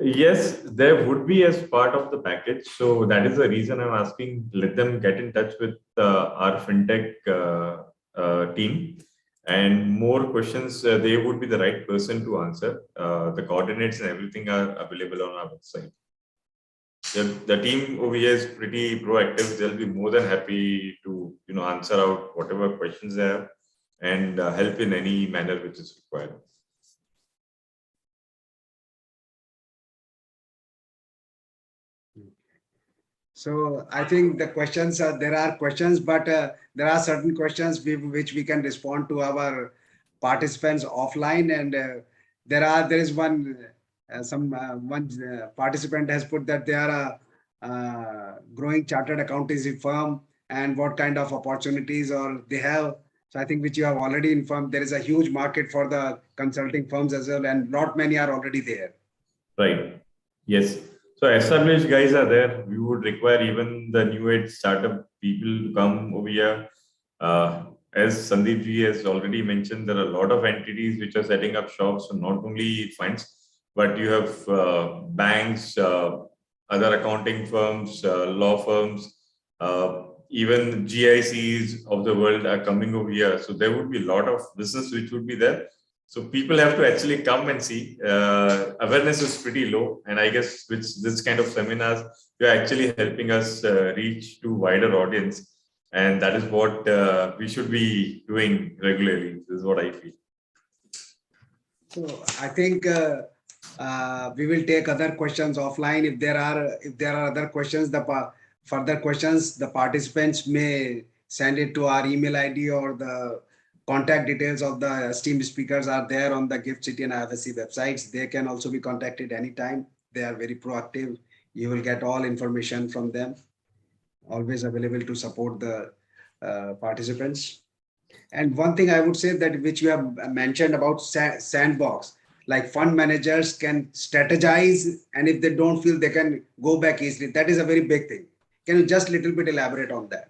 Yes, there would be as part of the package. So that is the reason I'm asking, let them get in touch with our fintech team, and more questions, they would be the right person to answer. The coordinates and everything are available on our website. The team over here is pretty proactive. They'll be more than happy to answer out whatever questions they have and help in any manner which is required. So I think the questions are, there are questions, but there are certain questions which we can respond to our participants offline. And there is one, one participant has put that they are a growing chartered accountancy firm and what kind of opportunities or they have. So I think which you have already informed, there is a huge market for the consulting firms as well, and not many are already there. Right. Yes. So established guys are there. We would require even the new age startup people to come over here. As Sandeep ji has already mentioned, there are a lot of entities which are setting up shops. So not only funds, but you have banks, other accounting firms, law firms, even GICs of the world are coming over here. So there would be a lot of business which would be there. So people have to actually come and see. Awareness is pretty low, and I guess with this kind of seminars, you're actually helping us reach to wider audience, and that is what we should be doing regularly. This is what I feel. So I think we will take other questions offline. If there are other questions, further questions, the participants may send it to our email ID, or the contact details of the esteemed speakers are there on the Gift City and Ifsc websites. They can also be contacted anytime. They are very proactive. You will get all information from them. Always available to support the participants. And one thing I would say that which you have mentioned about sandbox, like fund managers can strategize, and if they don't feel they can go back easily. That is a very big thing. Can you just little bit elaborate on that?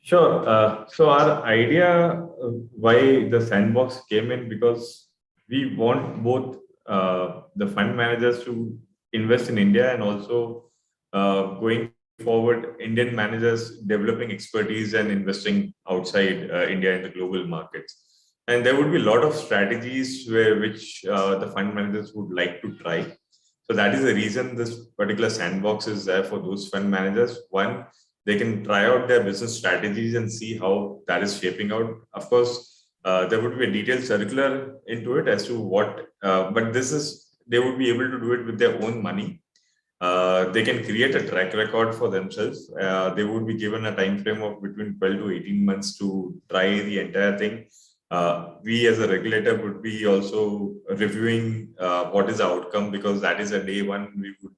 Sure. So our idea why the sandbox came in, because we want both the fund managers to invest in India and also going forward, Indian managers developing expertise and investing outside India in the global markets. And there would be a lot of strategies which the fund managers would like to try. So that is the reason this particular sandbox is there for those fund managers. One, they can try out their business strategies and see how that is shaping out. Of course, there would be a detailed circular into it as to what, but they would be able to do it with their own money. They can create a track record for themselves. They would be given a time frame of between 12 to 18 months to try the entire thing. We as a regulator would be also reviewing what is the outcome, because that is a day one we would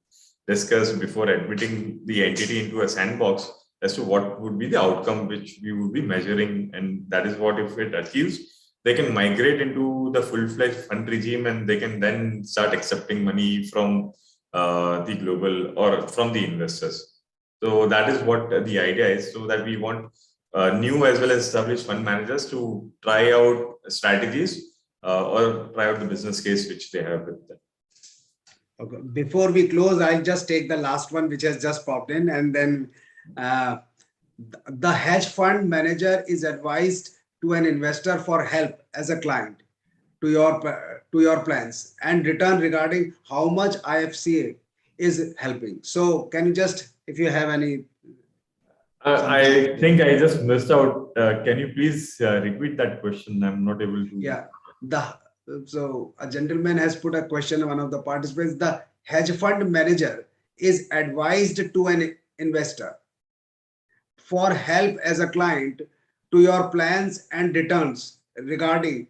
discuss before admitting the entity into a sandbox as to what would be the outcome which we would be measuring. And that is what, if it achieves, they can migrate into the full-fledged fund regime, and they can then start accepting money from the global or from the investors. So that is what the idea is, so that we want new as well as established fund managers to try out strategies or try out the business case which they have with them. Okay. Before we close, I'll just take the last one which has just popped in, and then the hedge fund manager is advised to an investor for help as a client to your plans and return regarding how much Ifsc is helping. So can you just, if you have any? I think I just missed out. Can you please repeat that question? I'm not able to. Yeah. So a gentleman has put a question, one of the participants, the hedge fund manager is advised to an investor for help as a client to your plans and returns regarding,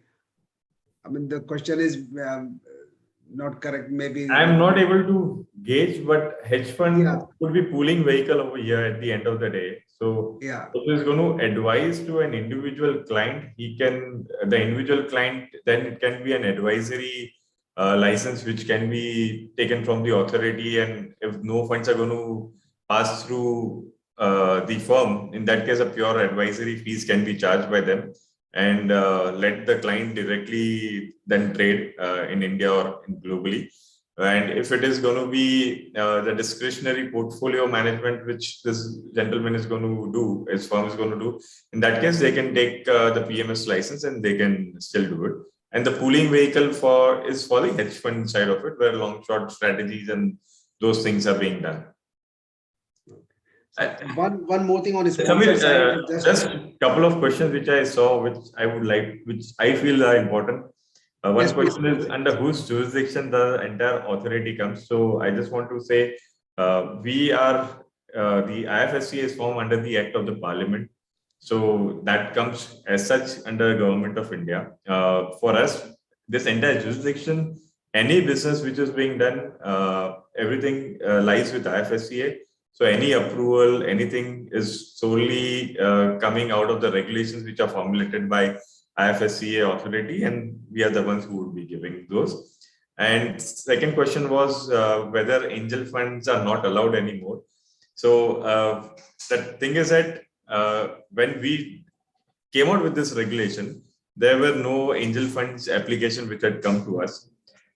I mean, the question is not correct, maybe. I'm not able to gauge, but hedge fund could be pooling vehicle over here at the end of the day. So if he's going to advise to an individual client, the individual client, then it can be an advisory license which can be taken from the authority. And if no funds are going to pass through the firm, in that case, a pure advisory fees can be charged by them, and let the client directly then trade in India or globally. And if it is going to be the discretionary portfolio management, which this gentleman is going to do, his firm is going to do, in that case, they can take the PMS license and they can still do it. And the pooling vehicle is for the hedge fund side of it, where long short strategies and those things are being done. One more thing on his Samir, just a couple of questions which I saw, which I feel are important. One question is, under whose jurisdiction the entire authority comes. So I just want to say, we are the IFSC is formed under the Act of the Parliament. So that comes as such under Government of India. For us, this entire jurisdiction, any business which is being done, everything lies with IFSCA. So any approval, anything is solely coming out of the regulations which are formulated by IFSCA authority, and we are the ones who would be giving those. And second question was whether angel funds are not allowed anymore. So the thing is that when we came out with this regulation, there were no angel funds application which had come to us.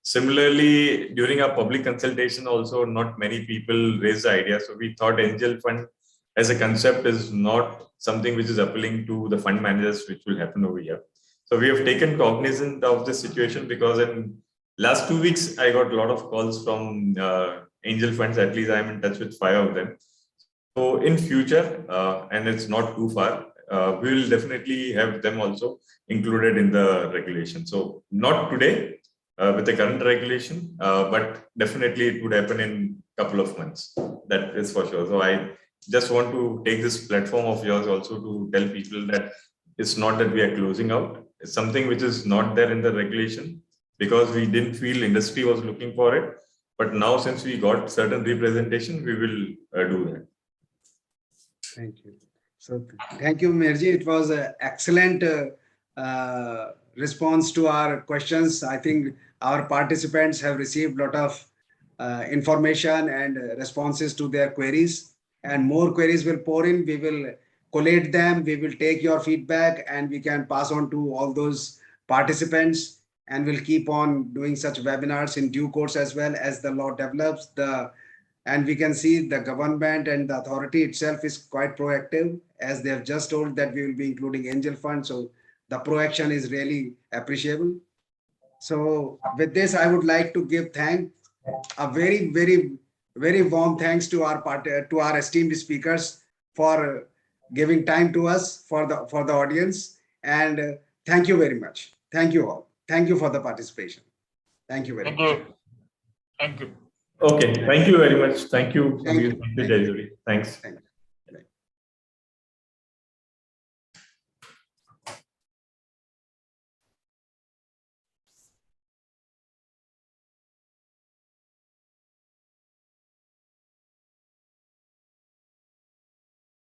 Similarly, during our public consultation also, not many people raised the idea. So we thought angel fund as a concept is not something which is appealing to the fund managers, which will happen over here. So we have taken cognizance of this situation, because in last 2 weeks, I got a lot of calls from angel funds. At least I'm in touch with 5 of them. So in future, and it's not too far, we will definitely have them also included in the regulation. So not today with the current regulation, but definitely it would happen in a couple of months. That is for sure. So I just want to take this platform of yours also to tell people that it's not that we are closing out. It's something which is not there in the regulation because we didn't feel industry was looking for it. But now since we got certain representation, we will do that. Thank you. So thank you, Meherji. It was an excellent response to our questions. I think our participants have received a lot of information and responses to their queries, and more queries will pour in. We will collate them. We will take your feedback and we can pass on to all those participants, and we'll keep on doing such webinars in due course as well as the law develops. And we can see the government and the authority itself is quite proactive, as they have just told that we will be including angel funds. So the proaction is really appreciable. So with this, I would like to give a very, very, very warm thanks to our esteemed speakers for giving time to us for the audience. And thank you very much. Thank you all. Thank you for the participation. Thank you very much. Thank you. Okay, thank you very much. Thank you. Thank you. Thanks. Thank you.